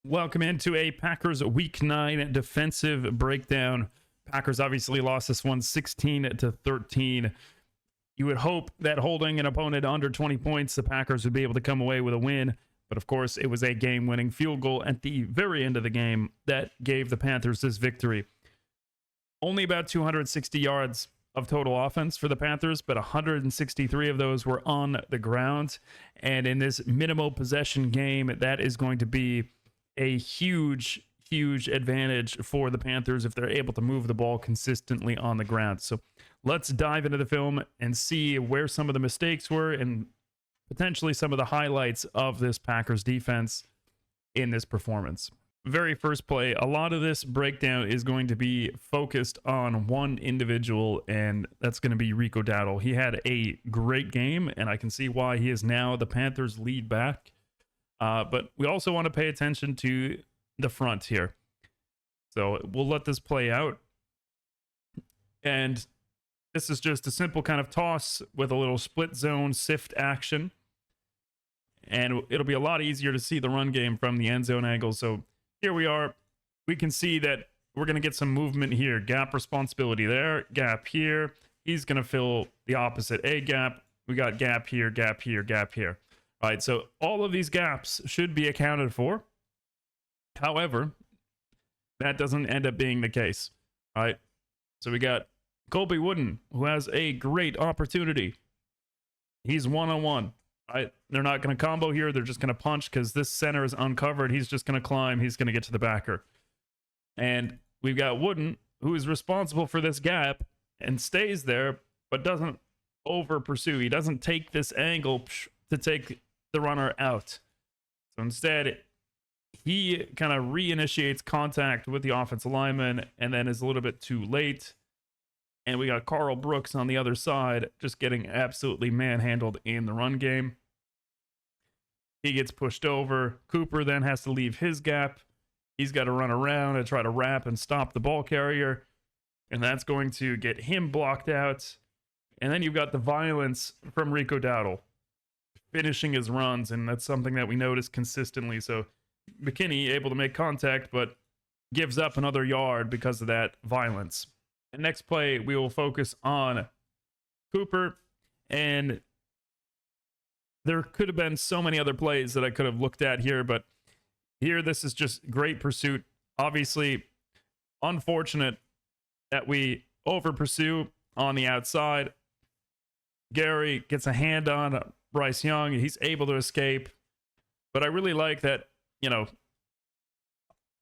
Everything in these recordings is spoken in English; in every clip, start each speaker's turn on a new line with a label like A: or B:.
A: Welcome into a Packers Week 9 defensive breakdown. Packers obviously lost this one 16-13. You would hope that holding an opponent under 20 points, the Packers would be able to come away with a win. But of course, it was a game-winning field goal at the very end of the game that gave the Panthers this victory. Only about 260 yards of total offense for the Panthers, but 163 of those were on the ground. And in this minimal possession game, that is going to be a huge advantage for the Panthers if they're able to move the ball consistently on the ground. So let's dive into the film and see where some of the mistakes were and potentially some of the highlights of this Packers defense in this performance. Very first play, a lot of this breakdown is going to be focused on one individual, and that's going to be Rico Dowdle. He had a great game, and I can see why he is now the Panthers' lead back. But we also want to pay attention to the front here. So we'll let this play out. And this is just a simple kind of toss with a little split zone sift action. And it'll be a lot easier to see the run game from the end zone angle. So here we are. We can see that we're going to get some movement here. Gap responsibility there. Gap here. He's going to fill the opposite A gap. We got gap here, gap here, gap here. All right, so all of these gaps should be accounted for. However, that doesn't end up being the case. All right, so we got Colby Wooden, who has a great opportunity. He's one-on-one. All right, they're not going to combo here. They're just going to punch because this center is uncovered. He's just going to climb. He's going to get to the backer. And we've got Wooden, who is responsible for this gap and stays there, but doesn't over-pursue. He doesn't take this angle to take the runner out. So instead, he kind of reinitiates contact with the offensive lineman and then is a little bit too late. And we got Carl Brooks on the other side just getting absolutely manhandled in the run game. He gets pushed over. Cooper then has to leave his gap. He's got to run around and try to wrap and stop the ball carrier. And that's going to get him blocked out. And then you've got the violence from Rico Dowdle finishing his runs, and that's something that we notice consistently. So McKinney able to make contact, but gives up another yard because of that violence. And next play, we will focus on Cooper, and there could have been so many other plays that I could have looked at here, but here this is just great pursuit. Obviously, unfortunate that we over pursue on the outside. Gary gets a hand on Bryce Young. He's able to escape. But I really like that,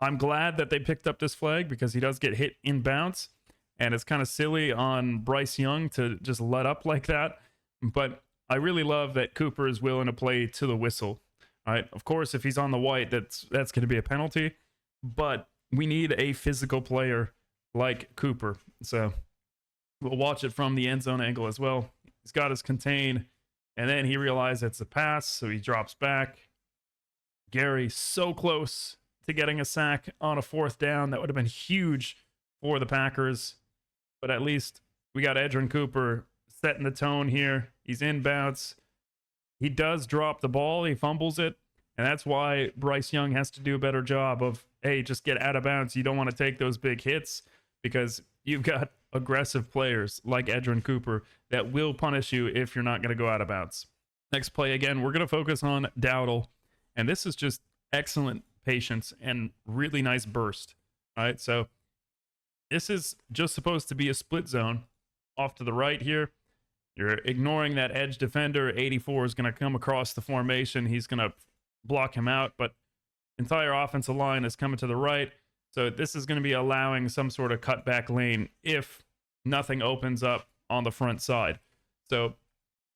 A: I'm glad that they picked up this flag because he does get hit in bounce. And it's kind of silly on Bryce Young to just let up like that. But I really love that Cooper is willing to play to the whistle. All right. Of course, if he's on the white, that's going to be a penalty. But we need a physical player like Cooper. So we'll watch it from the end zone angle as well. He's got his contain, and then he realizes it's a pass, so he drops back. Gary so close to getting a sack on a fourth down. That would have been huge for the Packers. But at least we got Edgerrin Cooper setting the tone here. He's inbounds. He does drop the ball. He fumbles it. And that's why Bryce Young has to do a better job of, hey, just get out of bounds. You don't want to take those big hits because you've got aggressive players like Edgerrin Cooper that will punish you if you're not going to go out of bounds. Next play, again, we're going to focus on Dowdle. And this is just excellent patience and really nice burst. All right, so this is just supposed to be a split zone off to the right here. You're ignoring that edge defender. 84 is going to come across the formation. He's going to block him out, but entire offensive line is coming to the right. So this is going to be allowing some sort of cutback lane if nothing opens up on the front side. So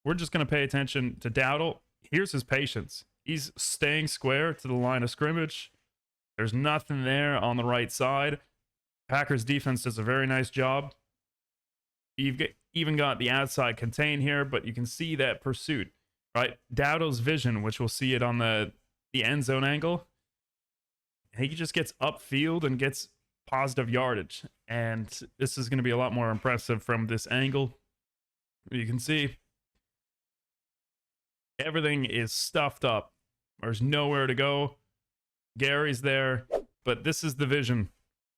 A: we're just going to pay attention to Dowdle. Here's his patience. He's staying square to the line of scrimmage. There's nothing there on the right side. Packers defense does a very nice job. You've even got the outside contain here, but you can see that pursuit, right? Dowdle's vision, which we'll see it on the end zone angle. He just gets upfield and gets positive yardage. And this is going to be a lot more impressive from this angle. You can see everything is stuffed up. There's nowhere to go. Gary's there, but this is the vision,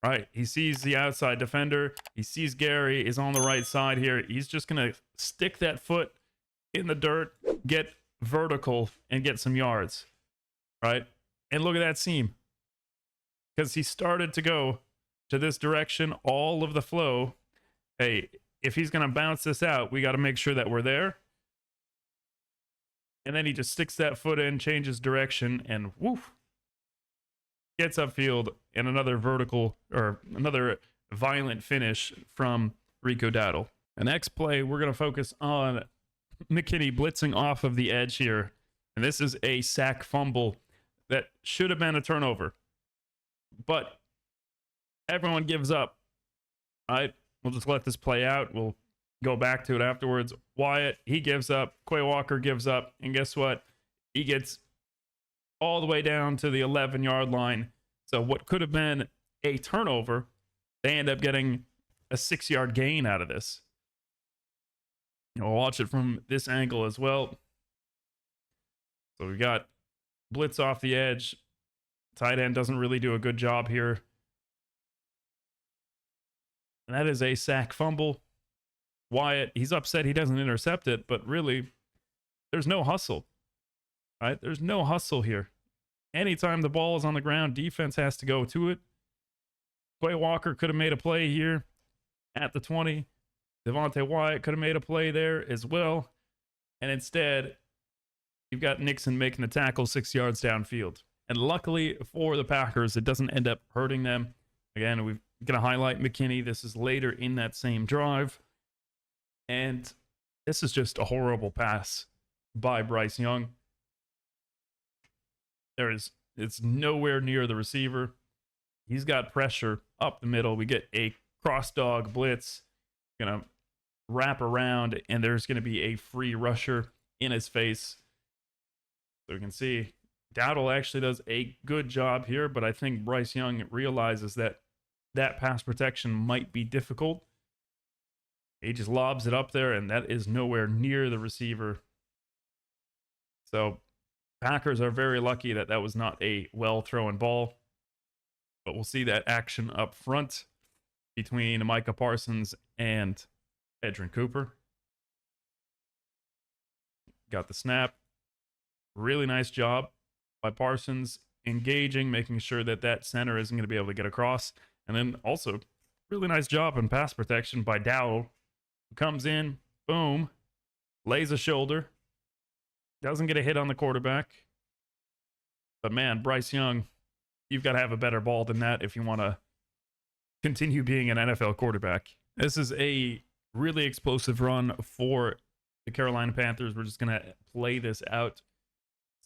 A: right? He sees the outside defender. He sees Gary is on the right side here. He's just going to stick that foot in the dirt, get vertical, and get some yards, right? And look at that seam. Because he started to go to this direction, all of the flow. Hey, if he's going to bounce this out, we got to make sure that we're there. And then he just sticks that foot in, changes direction, and woof, gets upfield, and another vertical, or another violent finish from Rico Dowdle. The next play, we're going to focus on McKinney blitzing off of the edge here. And this is a sack fumble that should have been a turnover. But everyone gives up, right? We'll just let this play out. We'll go back to it afterwards. Wyatt, he gives up. Quay Walker gives up. And guess what? He gets all the way down to the 11-yard line. So what could have been a turnover, they end up getting a 6-yard gain out of this. We'll watch it from this angle as well. So we got blitz off the edge. Tight end doesn't really do a good job here. And that is a sack fumble. Wyatt, he's upset he doesn't intercept it, but really, there's no hustle. Right? There's no hustle here. Anytime the ball is on the ground, defense has to go to it. Quay Walker could have made a play here at the 20. Devontae Wyatt could have made a play there as well. And instead, you've got Nixon making the tackle 6 yards downfield. And luckily for the Packers, it doesn't end up hurting them. Again, we're going to highlight McKinney. This is later in that same drive. And this is just a horrible pass by Bryce Young. It's nowhere near the receiver. He's got pressure up the middle. We get a cross dog blitz. Going to wrap around, and there's going to be a free rusher in his face. So we can see Dowdle actually does a good job here, but I think Bryce Young realizes that that pass protection might be difficult. He just lobs it up there, and that is nowhere near the receiver. So Packers are very lucky that that was not a well-thrown ball. But we'll see that action up front between Micah Parsons and Edrin Cooper. Got the snap. Really nice job by Parsons, engaging, making sure that that center isn't going to be able to get across. And then also, really nice job in pass protection by Dowdle, who comes in, boom, lays a shoulder, doesn't get a hit on the quarterback. But man, Bryce Young, you've got to have a better ball than that if you want to continue being an NFL quarterback. This is a really explosive run for the Carolina Panthers. We're just going to play this out.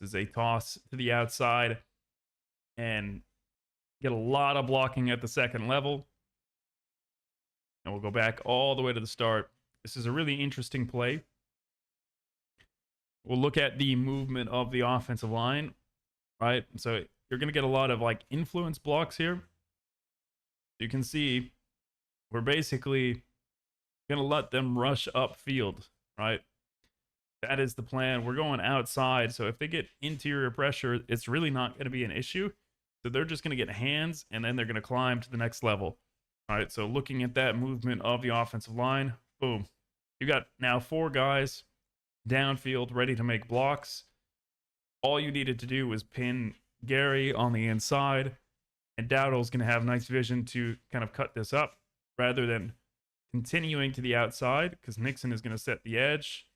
A: This is a toss to the outside and get a lot of blocking at the second level. And we'll go back all the way to the start. This is a really interesting play. We'll look at the movement of the offensive line, right? So you're going to get a lot of like influence blocks here. You can see we're basically going to let them rush upfield, right? That is the plan. We're going outside. So if they get interior pressure, it's really not going to be an issue. So they're just going to get hands, and then they're going to climb to the next level. All right, so looking at that movement of the offensive line, boom. You got now 4 guys downfield ready to make blocks. All you needed to do was pin Gary on the inside, and Dowdle's going to have nice vision to kind of cut this up rather than continuing to the outside, because Nixon is going to set the edge.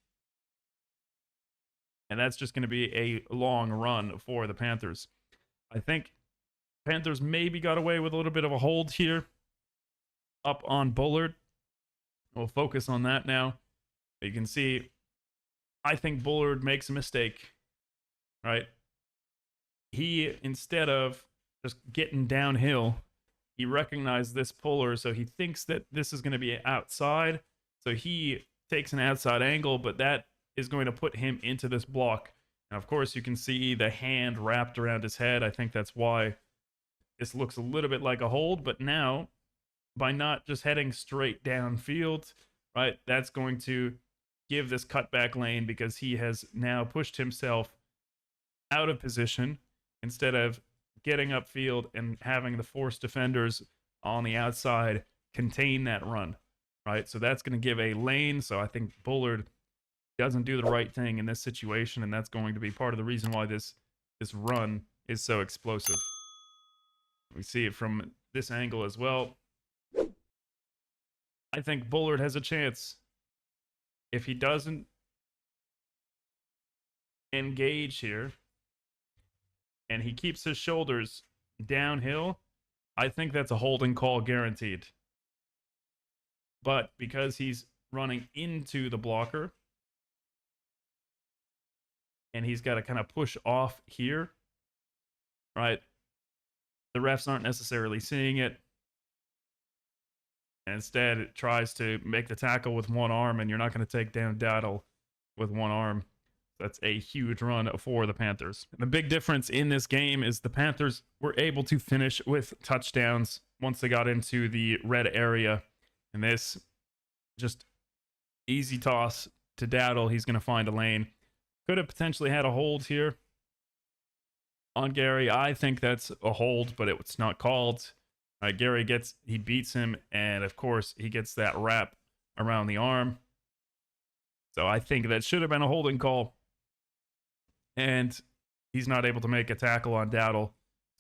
A: And that's just going to be a long run for the Panthers. I think Panthers maybe got away with a little bit of a hold here up on Bullard. We'll focus on that now. You can see, I think Bullard makes a mistake, right? He, instead of just getting downhill, he recognized this puller, so he thinks that this is going to be outside. So he takes an outside angle, but that is going to put him into this block. And of course, you can see the hand wrapped around his head. I think that's why this looks a little bit like a hold. But now, by not just heading straight downfield, right, that's going to give this cutback lane, because he has now pushed himself out of position instead of getting upfield and having the force defenders on the outside contain that run, right? So that's going to give a lane. So I think Bullard doesn't do the right thing in this situation, and that's going to be part of the reason why this run is so explosive. We see it from this angle as well. I think Bullard has a chance. If he doesn't engage here and he keeps his shoulders downhill, I think that's a holding call guaranteed. But because he's running into the blocker and he's got to kind of push off here, right? The refs aren't necessarily seeing it. And instead, it tries to make the tackle with one arm, and you're not going to take down Dowdle with one arm. That's a huge run for the Panthers. The big difference in this game is the Panthers were able to finish with touchdowns once they got into the red area. And this, just easy toss to Dowdle. He's going to find a lane. Could have potentially had a hold here on Gary. I think that's a hold, but it's not called. Gary he beats him, and of course he gets that wrap around the arm. So I think that should have been a holding call. And he's not able to make a tackle on Dowdle,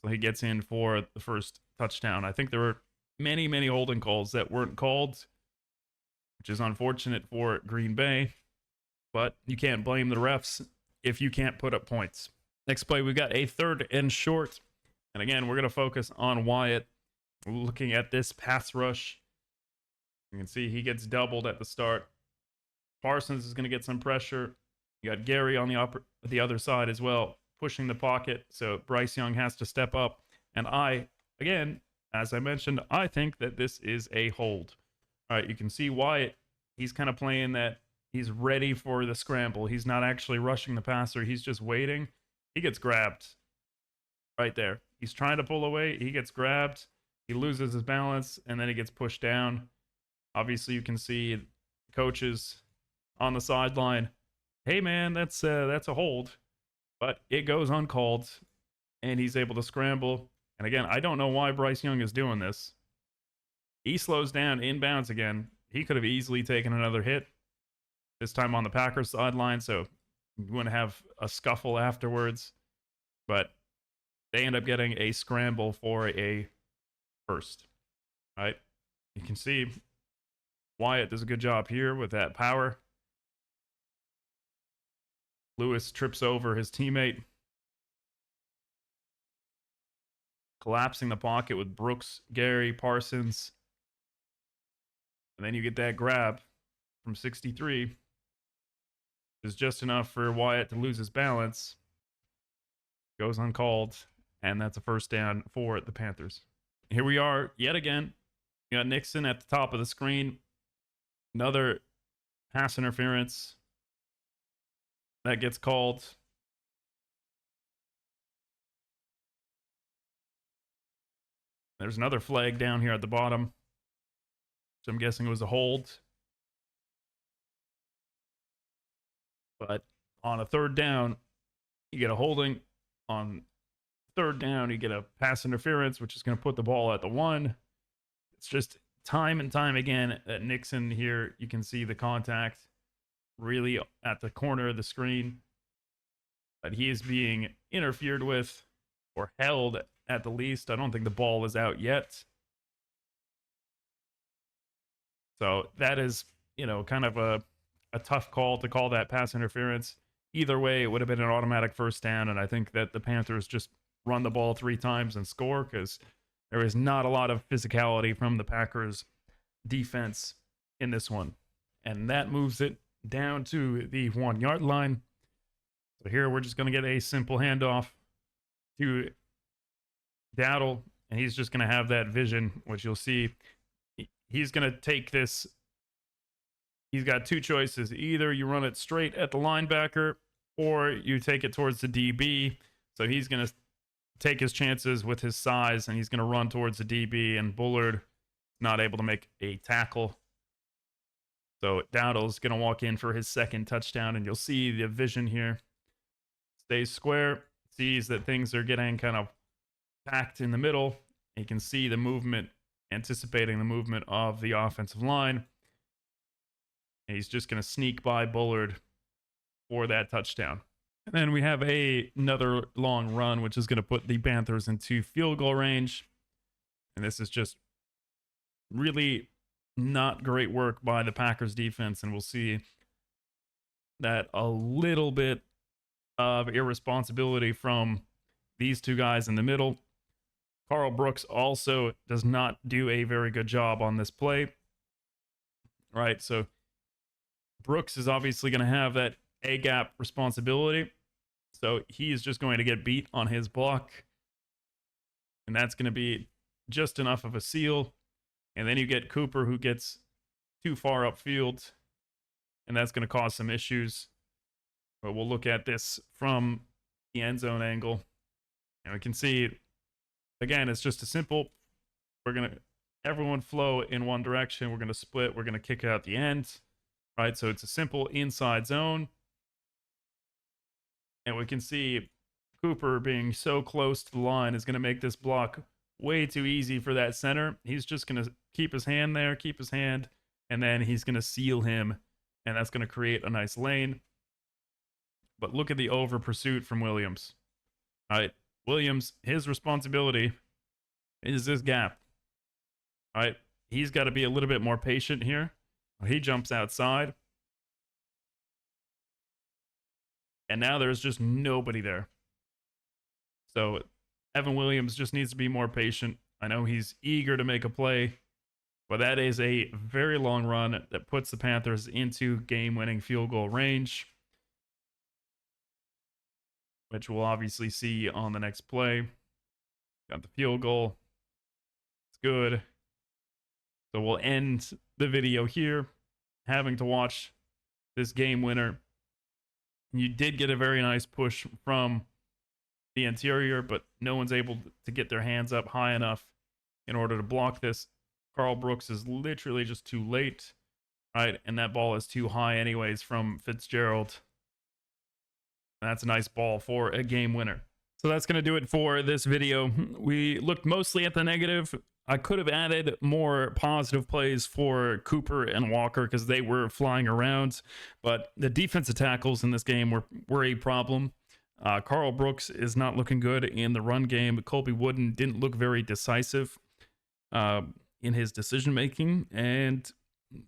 A: so he gets in for the first touchdown. I think there were many, many holding calls that weren't called, which is unfortunate for Green Bay. But you can't blame the refs if you can't put up points. Next play, we've got a 3rd and short. And again, we're going to focus on Wyatt. Looking at this pass rush, you can see he gets doubled at the start. Parsons is going to get some pressure. You got Gary on the other side as well, pushing the pocket. So Bryce Young has to step up. And again, as I mentioned, I think that this is a hold. All right, you can see Wyatt. He's kind of playing that he's ready for the scramble. He's not actually rushing the passer. He's just waiting. He gets grabbed right there. He's trying to pull away. He gets grabbed. He loses his balance, and then he gets pushed down. Obviously, you can see coaches on the sideline. Hey, man, that's a hold. But it goes uncalled, and he's able to scramble. And again, I don't know why Bryce Young is doing this. He slows down inbounds again. He could have easily taken another hit, this time on the Packers sideline, so you wouldn't have a scuffle afterwards. But they end up getting a scramble for a first, right? You can see Wyatt does a good job here with that power. Lewis trips over his teammate, collapsing the pocket with Brooks, Gary, Parsons. And then you get that grab from 63. Is just enough for Wyatt to lose his balance. Goes uncalled, and that's a first down for the Panthers. Here we are yet again. You got Nixon at the top of the screen. Another pass interference that gets called. There's another flag down here at the bottom, so I'm guessing it was a hold. But on a 3rd down, you get a holding. On 3rd down, you get a pass interference, which is going to put the ball at the 1. It's just time and time again that Nixon here, you can see the contact really at the corner of the screen. But he is being interfered with or held at the least. I don't think the ball is out yet. So that is, kind of a tough call to call that pass interference. Either way, it would have been an automatic first down, and I think that the Panthers just run the ball 3 times and score because there is not a lot of physicality from the Packers defense in this one. And that moves it down to the 1-yard line. So here we're just going to get a simple handoff to Dowdle, and he's just going to have that vision, which you'll see. He's going to take this. He's got 2 choices. Either you run it straight at the linebacker or you take it towards the DB. So he's going to take his chances with his size, and he's going to run towards the DB, and Bullard not able to make a tackle. So Dowdle's going to walk in for his 2nd touchdown, and you'll see the vision here. Stays square, sees that things are getting kind of packed in the middle. You can see the movement, anticipating the movement of the offensive line. And he's just going to sneak by Bullard for that touchdown. And then we have another long run, which is going to put the Panthers into field goal range. And this is just really not great work by the Packers defense. And we'll see that a little bit of irresponsibility from these two guys in the middle. Carl Brooks also does not do a very good job on this play. Right, so Brooks is obviously going to have that A-gap responsibility. So he is just going to get beat on his block. And that's going to be just enough of a seal. And then you get Cooper, who gets too far upfield. And that's going to cause some issues. But we'll look at this from the end zone angle. And we can see, again, it's just a simple, we're going to, everyone flow in one direction. We're going to split. We're going to kick out the end. Right, so it's a simple inside zone. And we can see Cooper being so close to the line is going to make this block way too easy for that center. He's just going to keep his hand there, keep his hand, and then he's going to seal him. And that's going to create a nice lane. But look at the over pursuit from Williams. All right, Williams, his responsibility is this gap. All right, he's got to be a little bit more patient here. He jumps outside. And now there's just nobody there. So Evan Williams just needs to be more patient. I know he's eager to make a play, but that is a very long run that puts the Panthers into game-winning field goal range, which we'll obviously see on the next play. Got the field goal. It's good. So we'll end the video here, having to watch this game winner. You did get a very nice push from the interior, but no one's able to get their hands up high enough in order to block this. Carl Brooks is literally just too late, right? And that ball is too high anyways from Fitzgerald. And that's a nice ball for a game winner. So that's going to do it for this video. We looked mostly at the negative. I could have added more positive plays for Cooper and Walker because they were flying around, but the defensive tackles in this game were a problem. Carl Brooks is not looking good in the run game. Colby Wooden didn't look very decisive in his decision making, and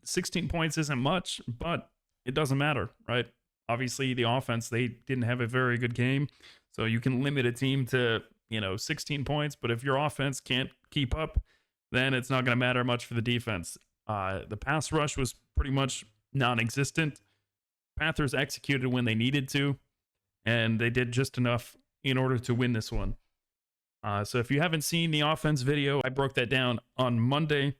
A: 16 points isn't much, but it doesn't matter, right? Obviously, the offense, they didn't have a very good game, so you can limit a team to 16 points, but if your offense can't keep up, then it's not going to matter much for the defense. The pass rush was pretty much non-existent. Panthers executed when they needed to, and they did just enough in order to win this one. So if you haven't seen the offense video, I broke that down on Monday,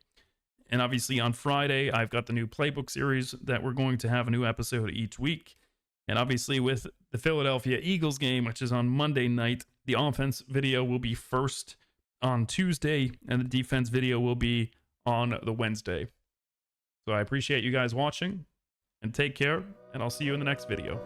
A: and obviously on Friday, I've got the new playbook series that we're going to have a new episode each week. And obviously with the Philadelphia Eagles game, which is on Monday night, the offense video will be first on Tuesday, and the defense video will be on the Wednesday. So I appreciate you guys watching, and take care, and I'll see you in the next video.